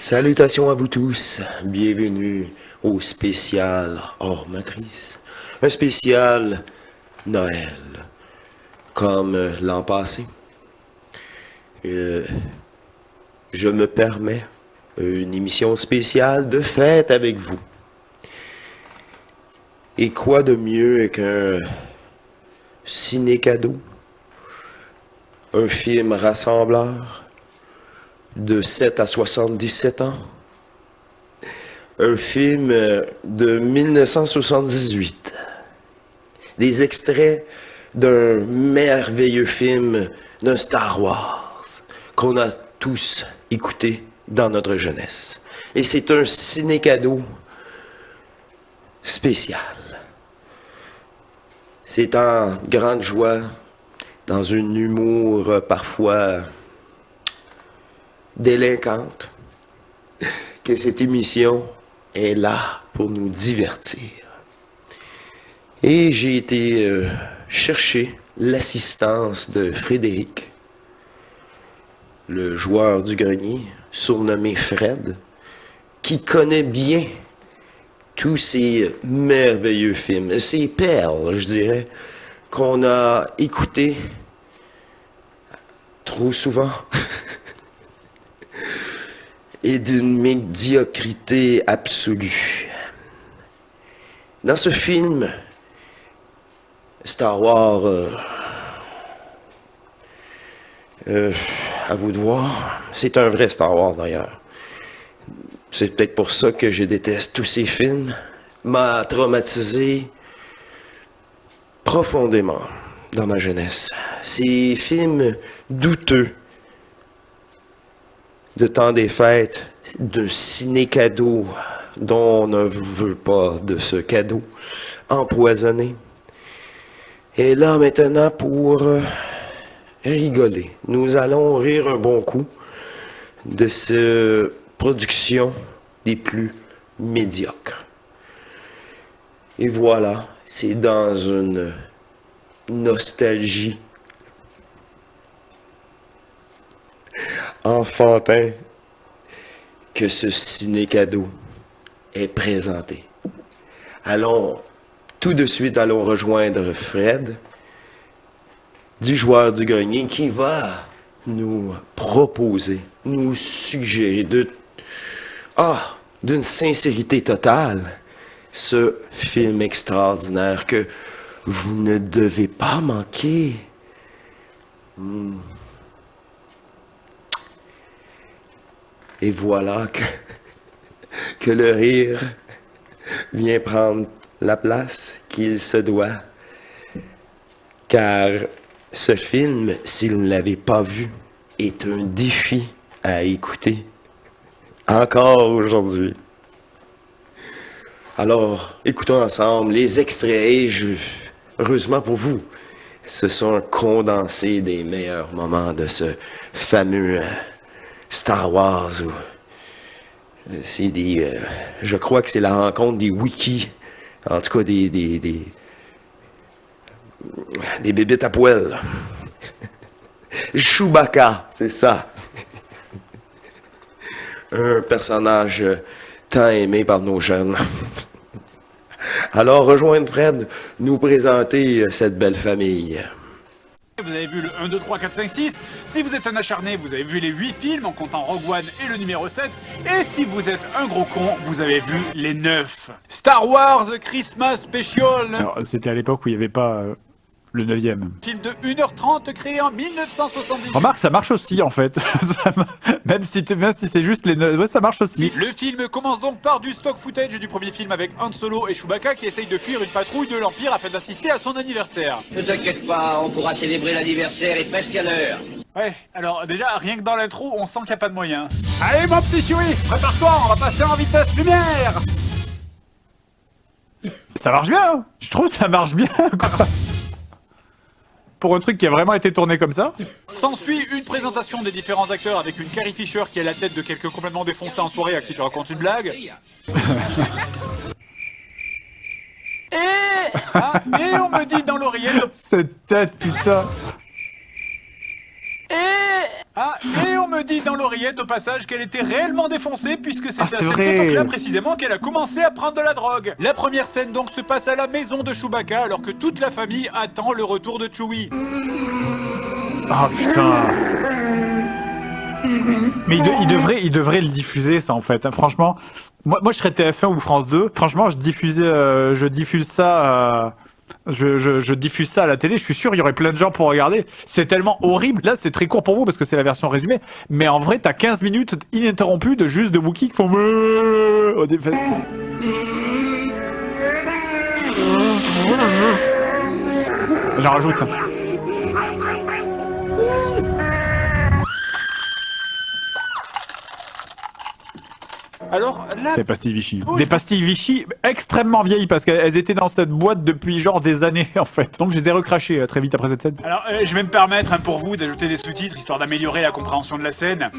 Salutations à vous tous, bienvenue au spécial hors matrice, un spécial Noël, comme l'an passé. Je me permets une émission spéciale de fête avec vous. Et quoi de mieux qu'un ciné-cadeau, un film rassembleur de 7 à 77 ans, un film de 1978, des extraits d'un merveilleux film d'un Star Wars qu'on a tous écouté dans notre jeunesse. Et c'est un ciné-cadeau spécial. C'est en grande joie, dans un humour parfois délinquante, que cette émission est là pour nous divertir. Et j'ai été chercher l'assistance de Frédéric, le joueur du grenier, surnommé Fred, qui connaît bien tous ces merveilleux films, ces perles, je dirais, qu'on a écoutés trop souvent et d'une médiocrité absolue. Dans ce film, Star Wars, à vous de voir, c'est un vrai Star Wars d'ailleurs. C'est peut-être pour ça que je déteste tous ces films. M'a traumatisé profondément dans ma jeunesse. Ces films douteux de temps des fêtes, de ciné-cadeau dont on ne veut pas de ce cadeau empoisonné. Et là maintenant pour rigoler, nous allons rire un bon coup de cette production des plus médiocres. Et voilà, c'est dans une nostalgie enfantin que ce ciné-cadeau est présenté. Allons tout de suite rejoindre Fred, du joueur du grenier, qui va nous proposer, nous suggérer d'une sincérité totale, ce film extraordinaire que vous ne devez pas manquer. Et voilà que le rire vient prendre la place qu'il se doit. Car ce film, si vous ne l'avez pas vu, est un défi à écouter. Encore aujourd'hui. Alors, écoutons ensemble les extraits et heureusement pour vous, ce sont un condensé des meilleurs moments de ce fameux Star Wars. C'est je crois que c'est la rencontre des wikis, en tout cas des bébites à poêle. Chewbacca, c'est ça. Un personnage tant aimé par nos jeunes. Alors, rejoindre Fred, nous présenter cette belle famille. Vous avez vu le 1, 2, 3, 4, 5, 6. Si vous êtes un acharné, vous avez vu les 8 films en comptant Rogue One et le numéro 7. Et si vous êtes un gros con, vous avez vu les 9. Star Wars Christmas Special. Alors, c'était à l'époque où il n'y avait pas le 9e. Film de 1h30 créé en 1978. Remarque, ça marche aussi en fait. même si c'est juste les 9, ouais, ça marche aussi. Le film commence donc par du stock footage du premier film avec Han Solo et Chewbacca qui essayent de fuir une patrouille de l'Empire afin d'assister à son anniversaire. Ne t'inquiète pas, on pourra célébrer l'anniversaire et presque à l'heure. Ouais, alors déjà, rien que dans l'intro, on sent qu'il n'y a pas de moyens. Allez mon petit Chewie, prépare-toi, on va passer en vitesse lumière. Ça marche bien, hein. Je trouve que ça marche bien, quoi. Pour un truc qui a vraiment été tourné comme ça. S'ensuit une présentation des différents acteurs avec une Carrie Fisher qui est la tête de quelqu'un complètement défoncé en soirée à qui tu racontes une blague. Et on me dit dans l'oreillette... Cette tête, putain. Ah, et on me dit dans l'oreillette au passage qu'elle était réellement défoncée puisque c'était à c'est cette vrai. époque-là précisément qu'elle a commencé à prendre de la drogue. La première scène donc se passe à la maison de Chewbacca alors que toute la famille attend le retour de Chewie. Ah putain. Mais il devrait le diffuser ça en fait, hein. Franchement, moi je serais TF1 ou France 2, franchement je diffuse ça... Je diffuse ça à la télé, je suis sûr il y aurait plein de gens pour regarder. C'est tellement horrible. Là, c'est très court pour vous parce que c'est la version résumée. Mais en vrai, t'as 15 minutes ininterrompues de juste de Wookiees qui font... au début. J'en rajoute. Alors là, C'est des pastilles Vichy. Des pastilles Vichy extrêmement vieilles parce qu'elles étaient dans cette boîte depuis genre des années en fait. Donc je les ai recrachées très vite après cette scène. alors je vais me permettre pour vous d'ajouter des sous-titres histoire d'améliorer la compréhension de la scène.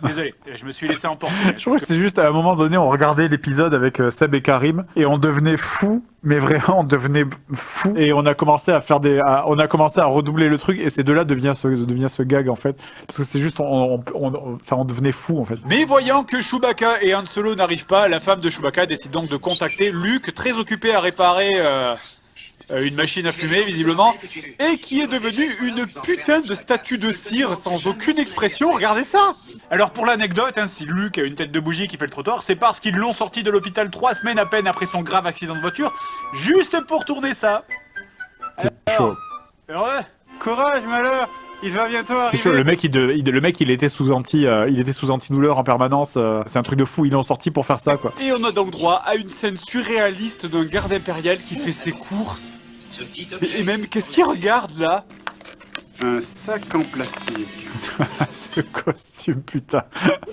Désolé, je me suis laissé emporter. Je trouve que c'est juste à un moment donné, on regardait l'épisode avec Seb et Karim et on devenait fou, mais vraiment on devenait fou et on a commencé à faire on a commencé à redoubler le truc et c'est de là devient ce gag en fait parce que c'est juste on devenait fou en fait. Mais voyant que Chewbacca et Han Solo n'arrivent pas, la femme de Chewbacca décide donc de contacter Luke, très occupé à réparer une machine à fumer visiblement, et qui est devenue une putain de statue de cire sans aucune expression, regardez ça. Alors pour l'anecdote, hein, si Luke a une tête de bougie qui fait le trottoir, c'est parce qu'ils l'ont sorti de l'hôpital 3 semaines à peine après son grave accident de voiture, juste pour tourner ça. C'est chaud. Ouais, courage malheur, il va bientôt arriver. C'est chaud, le mec il était sous antidouleur en permanence, c'est un truc de fou, ils l'ont sorti pour faire ça quoi. Et on a donc droit à une scène surréaliste d'un garde impérial qui fait ses courses. Et même, qu'est-ce qu'il regarde là? Un sac en plastique. Ce costume, putain.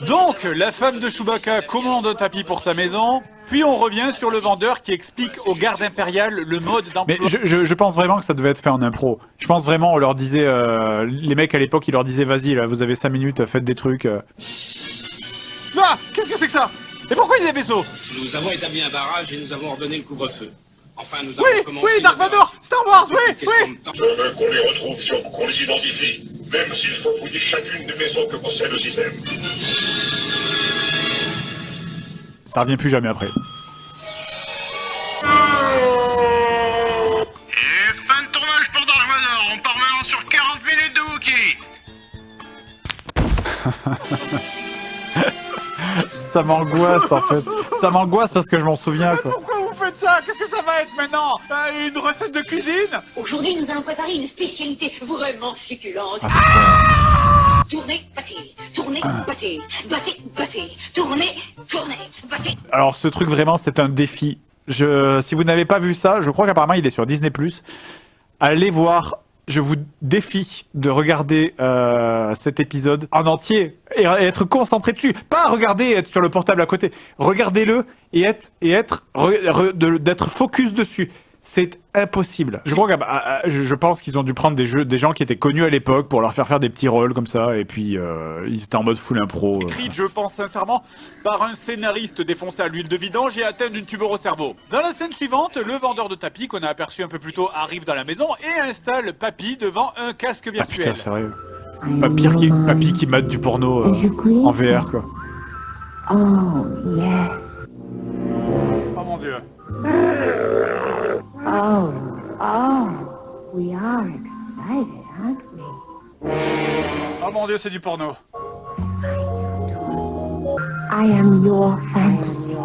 Donc, la femme de Chewbacca commande un tapis pour sa maison, puis on revient sur le vendeur qui explique au garde impérial le mode d'emploi. Mais je pense vraiment que ça devait être fait en impro. Je pense vraiment, on leur disait, les mecs à l'époque, ils leur disaient, vas-y, là, vous avez 5 minutes, faites des trucs. Ah, qu'est-ce que c'est que ça? Et pourquoi il y a des vaisseaux? Nous avons établi un barrage et nous avons ordonné le couvre-feu. Enfin, nous avons Oui, commencé... oui, Dark Vador, Star Wars, oui, oui. Je veux qu'on les retrouve si on qu'on les identifie, même s'il faut fouiller chacune des maisons que possède le système. Ça revient plus jamais après. Et fin de tournage pour Dark Vador, on part maintenant sur 40 minutes de Wookiee. Ça m'angoisse en fait. Ça m'angoisse parce que je m'en souviens quoi. Pourquoi vous faites ça? Qu'est-ce que ça va être maintenant? Une recette de cuisine? Aujourd'hui, nous allons préparer une spécialité vraiment succulente. Ah putain. Tournez, battez, tournez, battez, battez, battez, tournez, tournez, battez. Alors ce truc vraiment c'est un défi. Si vous n'avez pas vu ça, je crois qu'apparemment il est sur Disney+. Allez voir. Je vous défie de regarder cet épisode en entier et être concentré dessus. Pas regarder et être sur le portable à côté. Regardez-le et d'être focus dessus. C'est impossible. Je crois je pense qu'ils ont dû prendre des gens qui étaient connus à l'époque pour leur faire des petits rôles comme ça et puis ils étaient en mode full impro. Écrite, je pense sincèrement, par un scénariste défoncé à l'huile de vidange et atteint d'une tumeur au cerveau. Dans la scène suivante, le vendeur de tapis qu'on a aperçu un peu plus tôt arrive dans la maison et installe Papy devant un casque Ah virtuel. putain, sérieux. Papy qui mate du porno en VR quoi. Oh, yes. Oh mon dieu. Oh, we are excited, aren't we? Oh mon dieu, c'est du porno. I am your fantasy.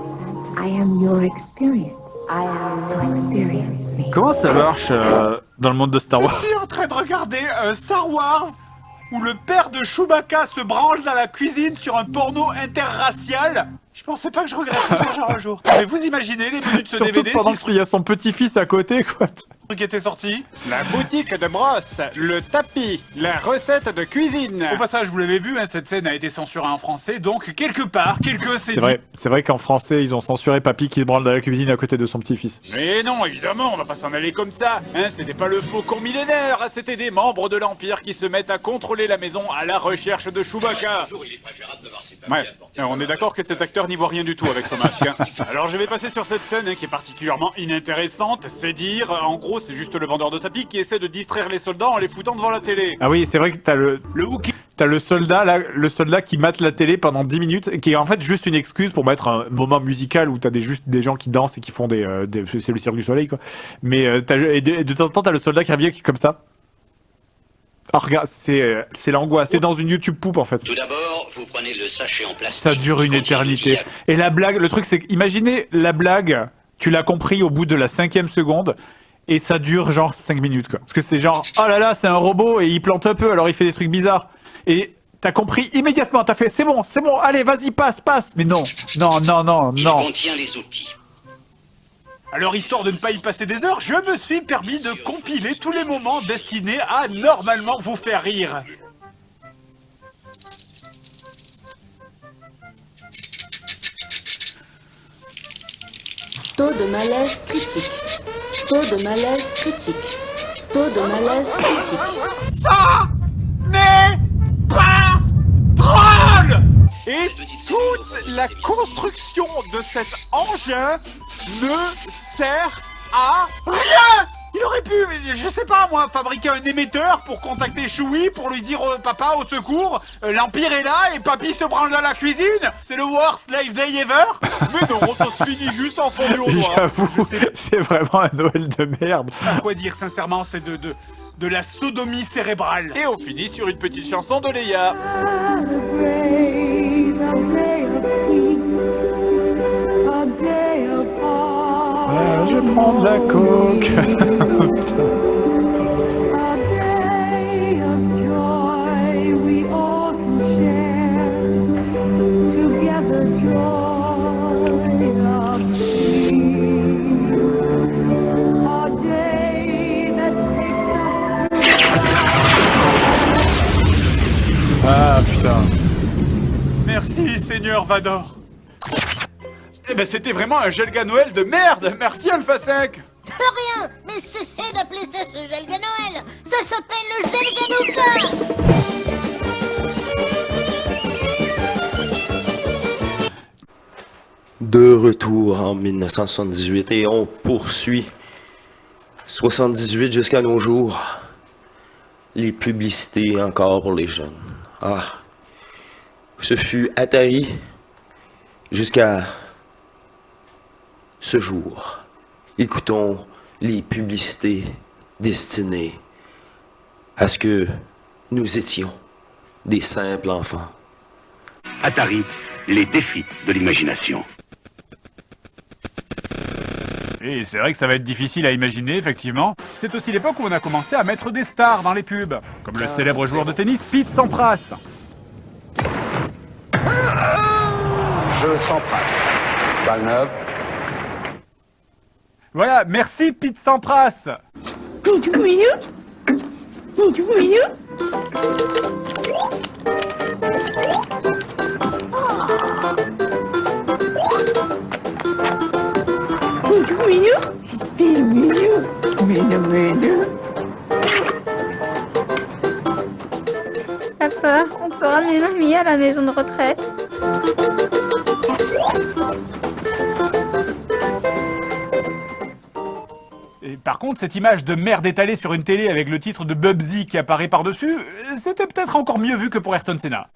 I am your experience. I am to experience me. Comment ça marche dans le monde de Star Wars? Je suis en train de regarder un Star Wars où le père de Chewbacca se branle dans la cuisine sur un porno interracial. Je pensais pas que je regretterais Jar Jar un jour. Mais vous imaginez les menus de ce Surtout DVD pendant si qu'il y a son petit-fils à côté, quoi. ce truc était sorti. La boutique de brosse, le tapis, la recette de cuisine. Au passage, vous l'avez vu, hein, cette scène a été censurée en français, donc quelque part, quelqu'un s'est dit... C'est vrai qu'en français, ils ont censuré Papy qui se branle dans la cuisine à côté de son petit-fils. Mais non, évidemment, on va pas s'en aller comme ça. Hein, c'était pas le faucon millénaire, c'était des membres de l'Empire qui se mettent à contrôler la maison à la recherche de Chewbacca. Ouais, on est d'accord que cet acteur n'y voit rien du tout avec son masque. Hein. Alors je vais passer sur cette scène qui est particulièrement inintéressante, c'est dire, en gros, c'est juste le vendeur de tapis qui essaie de distraire les soldats en les foutant devant la télé. Ah oui, c'est vrai que t'as le Wookiee. T'as le soldat là, le soldat qui mate la télé pendant 10 minutes, et qui est en fait juste une excuse pour mettre un moment musical où t'as juste des gens qui dansent et qui font c'est le Cirque du Soleil quoi. Mais de temps en temps t'as le soldat qui revient qui est comme ça. Ah regarde, c'est l'angoisse, c'est dans une YouTube poupe en fait. Tout d'abord, vous prenez le sachet en plastique. Ça dure une éternité. Et la blague, le truc c'est que, imaginez la blague, tu l'as compris au bout de la 5e seconde, et ça dure genre 5 minutes quoi. Parce que c'est genre, oh là là, c'est un robot et il plante un peu alors il fait des trucs bizarres. Et t'as compris immédiatement, t'as fait c'est bon, allez vas-y passe. Mais non. Il contient les outils. Alors, histoire de ne pas y passer des heures, je me suis permis de compiler tous les moments destinés à normalement vous faire rire. Taux de malaise critique. Taux de malaise critique. Taux de malaise critique. Ça n'est pas drôle! Et toute la construction de cet engin ne sert à rien! Il aurait pu, je sais pas moi, fabriquer un émetteur pour contacter Chewie, pour lui dire papa au secours, l'Empire est là et papy se branle dans la cuisine. C'est le worst life day ever. Mais non, ça se finit juste en fondu au doigt. J'avoue, c'est vraiment un Noël de merde. À quoi dire sincèrement, c'est de la sodomie cérébrale. Et on finit sur une petite chanson de Leia. Je vais prendre la coke. Ah putain. Merci Seigneur Vador. Eh ben c'était vraiment un Gelga Noël de merde. Merci Alpha 5. Rien, mais cessez d'appeler ça ce Gelga Noël. Ça s'appelle le Gelga Nougat. De retour en 1978 et on poursuit 78 jusqu'à nos jours. Les publicités encore pour les jeunes. Ah, ce fut Atari jusqu'à ce jour. Écoutons les publicités destinées à ce que nous étions des simples enfants. Atari, les défis de l'imagination. Et c'est vrai que ça va être difficile à imaginer, effectivement. C'est aussi l'époque où on a commencé à mettre des stars dans les pubs, comme le célèbre joueur de tennis Pete Sampras. Je Sampras. Balneuf. Voilà, merci Pete Sampras. Papa, on peut ramener mamie à la maison de retraite? Et par contre, cette image de merde étalée sur une télé avec le titre de Bubsy qui apparaît par-dessus, c'était peut-être encore mieux vu que pour Ayrton Senna.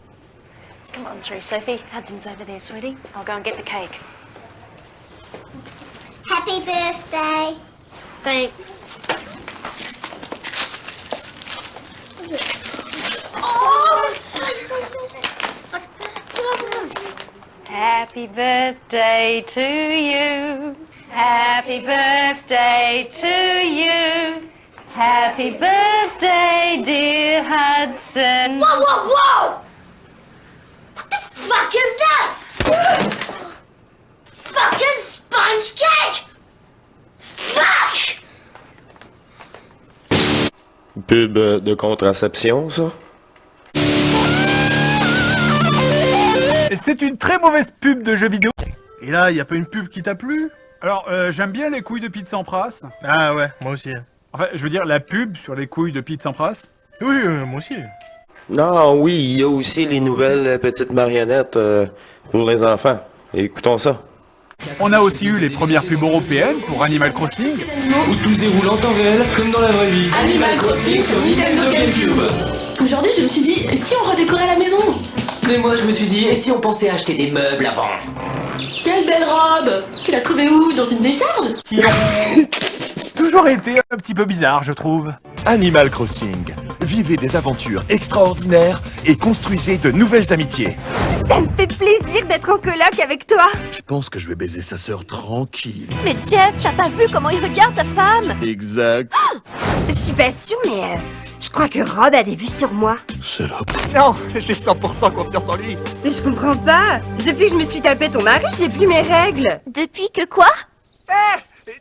Come on through, Sophie. Hudson's over there, sweetie. I'll go and get the cake. Happy birthday. Thanks. Oh, sorry. Happy birthday to you. Happy birthday to you. Happy birthday, dear Hudson. Whoa! What the fuck is this? French cake! Fuck! Pub de contraception, ça? C'est une très mauvaise pub de jeux vidéo. Et là, y a pas une pub qui t'a plu? Alors, j'aime bien les couilles de Pete Sampras. Ah ouais, moi aussi. Enfin, je veux dire, la pub sur les couilles de Pete Sampras. Oui, moi aussi. Non, oui, il y a aussi les nouvelles petites marionnettes pour les enfants. Écoutons ça. On a aussi eu les premières pubs européennes pour Animal Crossing. Où tout se déroule en temps réel, comme dans la vraie vie. Animal Crossing sur Nintendo GameCube. Aujourd'hui, je me suis dit, si on redécorait la maison? Mais moi, je me suis dit, et si on pensait acheter des meubles avant? Quelle belle robe! Tu l'as trouvée où? Dans une décharge? Qui ont toujours été un petit peu bizarres, je trouve. Animal Crossing. Vivez des aventures extraordinaires et construisez de nouvelles amitiés. Ça me fait plaisir d'être en coloc avec toi. Je pense que je vais baiser sa sœur tranquille. Mais Jeff, t'as pas vu comment il regarde ta femme? Exact. Je suis pas sûre, mais je crois que Rob a des vues sur moi. Salope. Non, j'ai 100% confiance en lui. Mais je comprends pas. Depuis que je me suis tapé ton mari, j'ai plus mes règles. Depuis que quoi?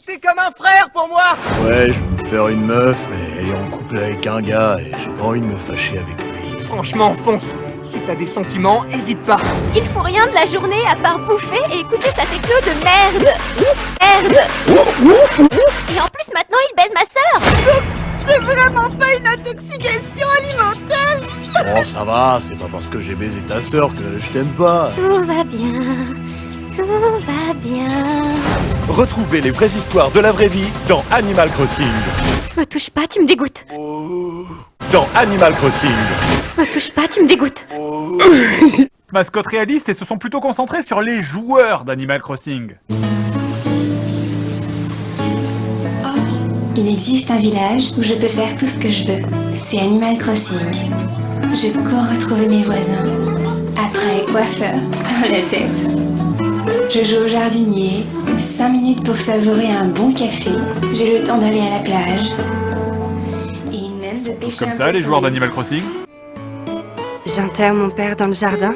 T'es comme un frère pour moi! Ouais, je vais me faire une meuf, mais elle est en couple avec un gars et j'ai pas envie de me fâcher avec lui. Franchement, fonce! Si t'as des sentiments, hésite pas! Il faut rien de la journée à part bouffer et écouter sa techno de merde. Merde. Et en plus, maintenant, il baise ma sœur. Donc, c'est vraiment pas une intoxication alimentaire. Oh, ça va, c'est pas parce que j'ai baisé ta sœur que je t'aime pas. Tout va bien. Tout va bien. Retrouvez les vraies histoires de la vraie vie dans Animal Crossing. Me touche pas, tu me dégoûtes. Dans Animal Crossing. Me touche pas, tu me dégoûtes. Mascotte réaliste et se sont plutôt concentrés sur les joueurs d'Animal Crossing. Il existe un village où je peux faire tout ce que je veux. C'est Animal Crossing. Je cours retrouver mes voisins. Après coiffeur, par la tête. Je joue au jardinier, 5 minutes pour savourer un bon café. J'ai le temps d'aller à la plage. Et même de pêcher Comme ça, les joueurs d'Animal Crossing. J'enterre mon père dans le jardin.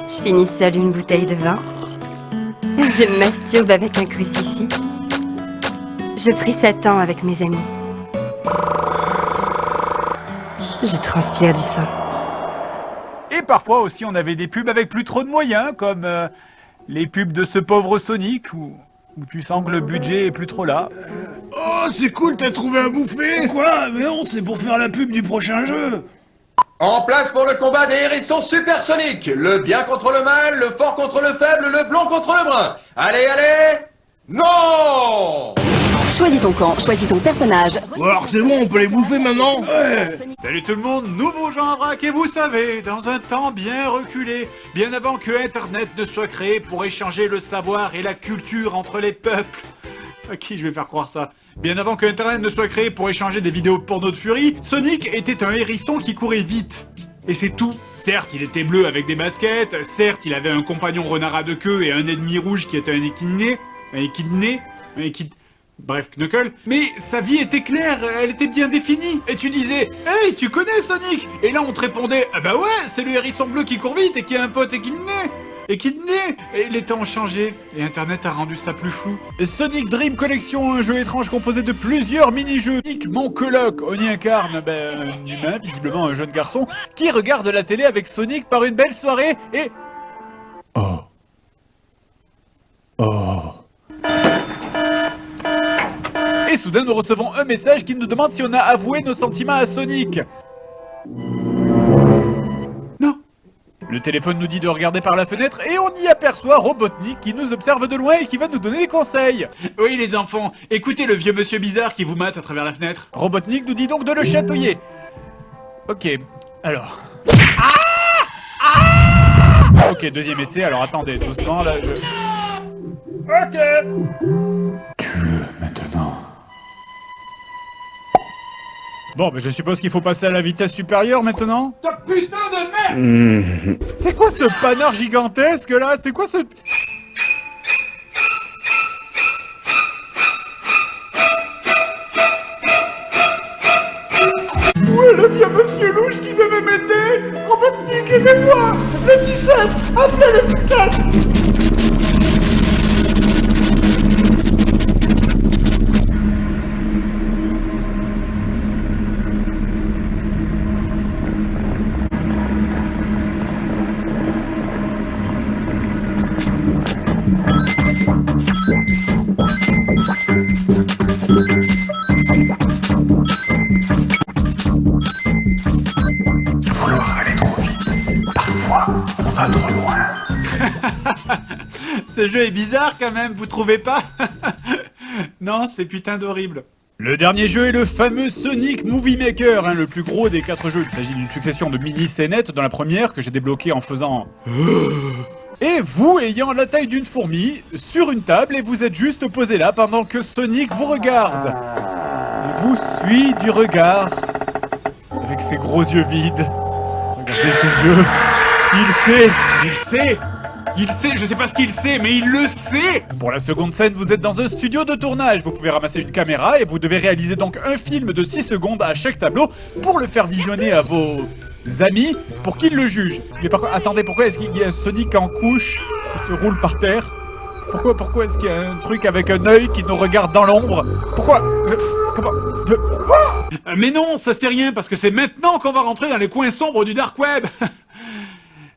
Je finis seule une bouteille de vin. Je me masturbe avec un crucifix. Je prie Satan avec mes amis. Je transpire du sang. Et parfois aussi, on avait des pubs avec plus trop de moyens, comme les pubs de ce pauvre Sonic, où tu sens que le budget est plus trop là. Oh, c'est cool, t'as trouvé à bouffer! Quoi? Mais non, c'est pour faire la pub du prochain jeu! En place pour le combat des hérissons supersoniques. Le bien contre le mal, le fort contre le faible, le blond contre le brun. Allez, allez! Non! Choisis ton camp, choisis ton personnage. Bon, alors c'est bon, on peut les bouffer maintenant? Ouais. Salut tout le monde, nouveau Jean Abrac et vous savez, dans un temps bien reculé, bien avant que Internet ne soit créé pour échanger le savoir et la culture entre les peuples. À qui je vais faire croire ça? Bien avant que Internet ne soit créé pour échanger des vidéos porno de furie, Sonic était un hérisson qui courait vite. Et c'est tout. Certes, il était bleu avec des baskets, certes, il avait un compagnon renard à deux queues et un ennemi rouge qui était un équidné, bref, Knuckle. Mais sa vie était claire, elle était bien définie. Et tu disais, hey, tu connais Sonic? Et là on te répondait, ah bah ouais, c'est le hérisson bleu qui court vite et qui a un pote équidné. Et les temps ont changé, et Internet a rendu ça plus flou. Sonic Dream Collection, un jeu étrange composé de plusieurs mini-jeux. Mon coloc, on y incarne un humain, visiblement un jeune garçon, qui regarde la télé avec Sonic par une belle soirée et... Oh. Et soudain, nous recevons un message qui nous demande si on a avoué nos sentiments à Sonic. Non. Le téléphone nous dit de regarder par la fenêtre et on y aperçoit Robotnik qui nous observe de loin et qui va nous donner des conseils. Oui les enfants, écoutez le vieux monsieur bizarre qui vous mate à travers la fenêtre. Robotnik nous dit donc de le chatouiller. Ok, alors... Ok, deuxième essai, alors attendez, doucement là, Ok. Tue-le maintenant. Bon, mais je suppose qu'il faut passer à la vitesse supérieure maintenant. Ta putain de merde. C'est quoi ce panard gigantesque là? C'est quoi ce... Où est le vieux monsieur louche qui devait m'aider? Robotnik, aidez-moi! Le 17! Appelez le 17! Ce jeu est bizarre quand même, vous trouvez pas? Non, c'est putain d'horrible. Le dernier jeu est le fameux Sonic Movie Maker, le plus gros des 4 jeux. Il s'agit d'une succession de mini-scénettes dans la première que j'ai débloquée en faisant... Et vous ayant la taille d'une fourmi, sur une table, et vous êtes juste posé là pendant que Sonic vous regarde. Et vous suit du regard, avec ses gros yeux vides. Regardez ses yeux. Il sait, je sais pas ce qu'il sait, mais il le sait! Pour la seconde scène, vous êtes dans un studio de tournage. Vous pouvez ramasser une caméra et vous devez réaliser donc un film de 6 secondes à chaque tableau pour le faire visionner à vos amis pour qu'ils le jugent. Mais par contre, attendez, pourquoi est-ce qu'il y a un Sonic en couche qui se roule par terre? Pourquoi est-ce qu'il y a un truc avec un œil qui nous regarde dans l'ombre? Pourquoi? Quoi? Mais non, ça c'est rien, parce que c'est maintenant qu'on va rentrer dans les coins sombres du dark web.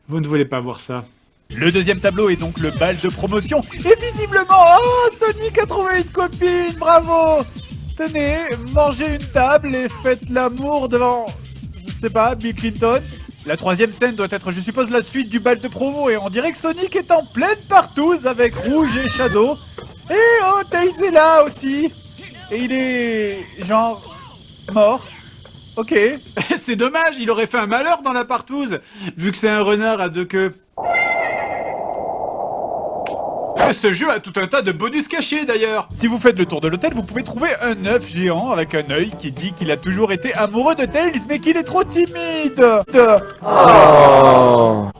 Vous ne voulez pas voir ça. Le deuxième tableau est donc le bal de promotion. Et visiblement, Sonic a trouvé une copine, bravo! Tenez, mangez une table et faites l'amour devant, je sais pas, Bill Clinton. La troisième scène doit être, je suppose, la suite du bal de promo. Et on dirait que Sonic est en pleine partouze avec Rouge et Shadow. Et Tails est là aussi. Et il est, genre, mort. Ok. C'est dommage, il aurait fait un malheur dans la partouze, vu que c'est un renard à 2 queues. Ce jeu a tout un tas de bonus cachés d'ailleurs. Si vous faites le tour de l'hôtel, vous pouvez trouver un œuf géant avec un œil qui dit qu'il a toujours été amoureux de Tails mais qu'il est trop timide.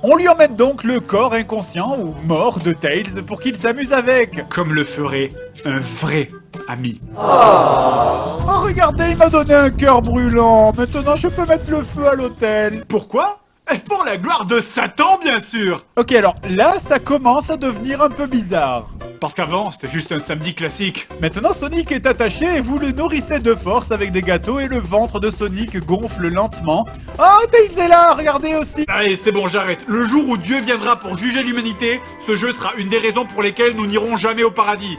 On lui emmène donc le corps inconscient ou mort de Tails pour qu'il s'amuse avec. Comme le ferait un vrai ami. Oh, regardez, il m'a donné un cœur brûlant. Maintenant je peux mettre le feu à l'hôtel. Pourquoi ? Pour la gloire de Satan, bien sûr. Ok, alors là, ça commence à devenir un peu bizarre. Parce qu'avant, c'était juste un samedi classique. Maintenant, Sonic est attaché et vous le nourrissez de force avec des gâteaux et le ventre de Sonic gonfle lentement. Ah, Tails est là, regardez aussi. Allez, c'est bon, j'arrête. Le jour où Dieu viendra pour juger l'humanité, ce jeu sera une des raisons pour lesquelles nous n'irons jamais au paradis.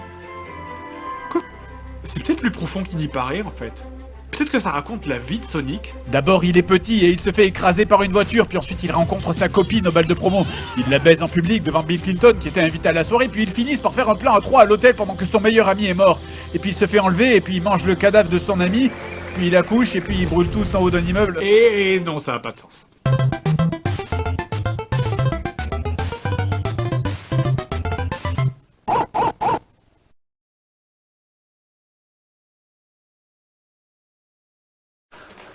Quoi ? C'est peut-être plus profond qu'il n'y paraît, en fait. Peut-être que ça raconte la vie de Sonic. D'abord, il est petit et il se fait écraser par une voiture, puis ensuite il rencontre sa copine au bal de promo. Il la baise en public devant Bill Clinton qui était invité à la soirée, puis ils finissent par faire un plan à 3 à l'hôtel pendant que son meilleur ami est mort. Et puis il se fait enlever, et puis il mange le cadavre de son ami, puis il accouche, et puis ils brûlent tous en haut d'un immeuble. Et non, ça n'a pas de sens.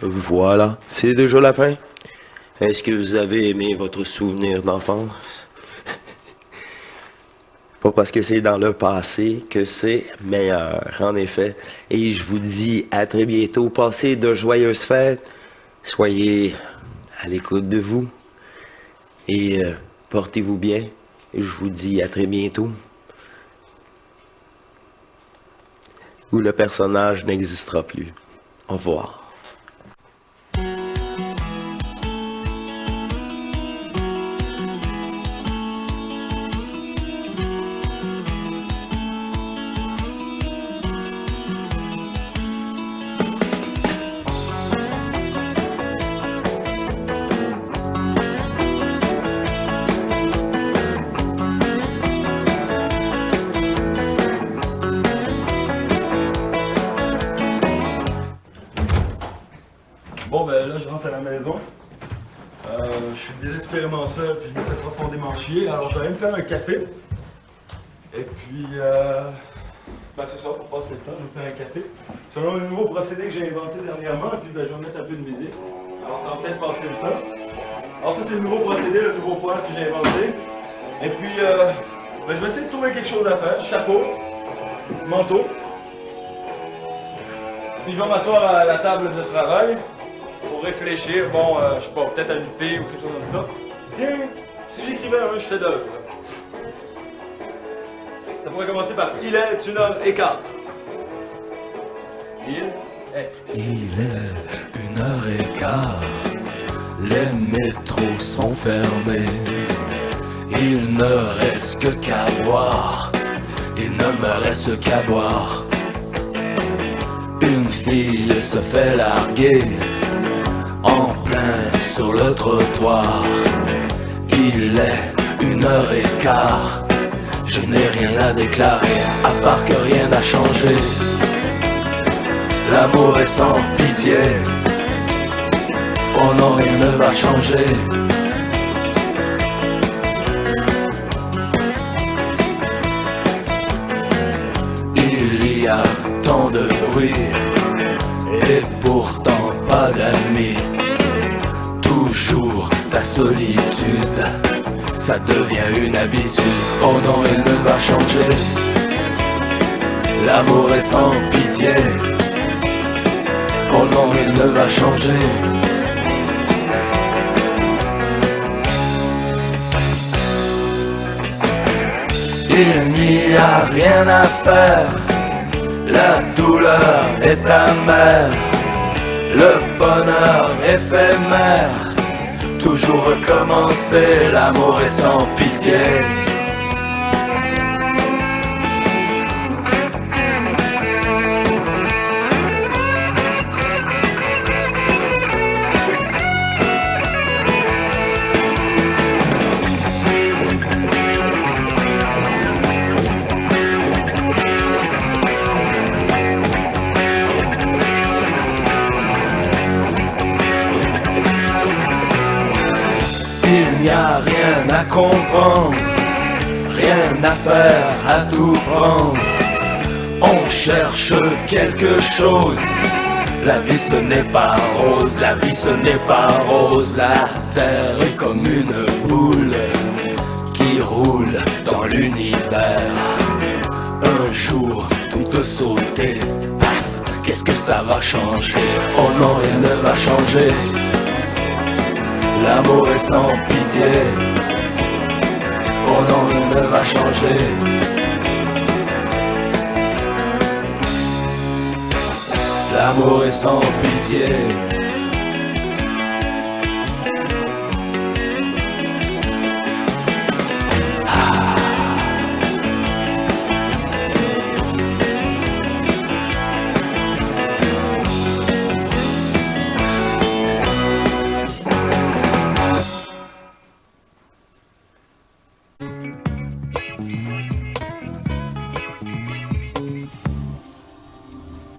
Voilà, c'est déjà la fin. Est-ce que vous avez aimé votre souvenir d'enfance? Pas parce que c'est dans le passé que c'est meilleur, en effet. Et je vous dis à très bientôt. Passez de joyeuses fêtes. Soyez à l'écoute de vous. Et portez-vous bien. Je vous dis à très bientôt. Où le personnage n'existera plus. Au revoir. Bon ben là je rentre à la maison, je suis désespérément seul puis je me fais profondément chier, alors je vais aller me faire un café. Et puis ben c'est ça, pour passer le temps, je vais me faire un café. Selon le nouveau procédé que j'ai inventé dernièrement, puis ben, je vais mettre un peu de musique. Alors ça va peut-être passer le temps. Alors ça c'est le nouveau procédé, le nouveau poil que j'ai inventé. Et puis ben, je vais essayer de trouver quelque chose à faire, chapeau, manteau. Puis je vais m'asseoir à la table de travail. Pour réfléchir, bon, je sais pas, peut-être à une fille ou quelque chose comme ça. Tiens, si j'écrivais un chef-d'œuvre, ça pourrait commencer par « Il est 1h15 ». Il est 1h15, les métros sont fermés. Il ne reste que qu'à boire, il ne me reste qu'à boire. Une fille se fait larguer en plein sur le trottoir. Il est 1h15, Je n'ai rien à déclarer, à part que rien n'a changé. L'amour est sans pitié. Oh non, rien ne va changer. Il y a tant de bruit et pourtant pas d'amis. Toujours ta solitude, ça devient une habitude. Oh non, rien ne va changer. L'amour est sans pitié. Oh non, rien ne va changer. Il n'y a rien à faire. La douleur est amère. Le bonheur éphémère. Toujours recommencer, l'amour est sans pitié. Il n'y a rien à comprendre, rien à faire, à tout prendre. On cherche quelque chose. La vie ce n'est pas rose, la vie ce n'est pas rose. La terre est comme une boule qui roule dans l'univers. Un jour tout peut sauter, paf, qu'est-ce que ça va changer? Oh non, rien ne va changer. L'amour est sans pitié. Oh non, rien ne va changer. L'amour est sans pitié.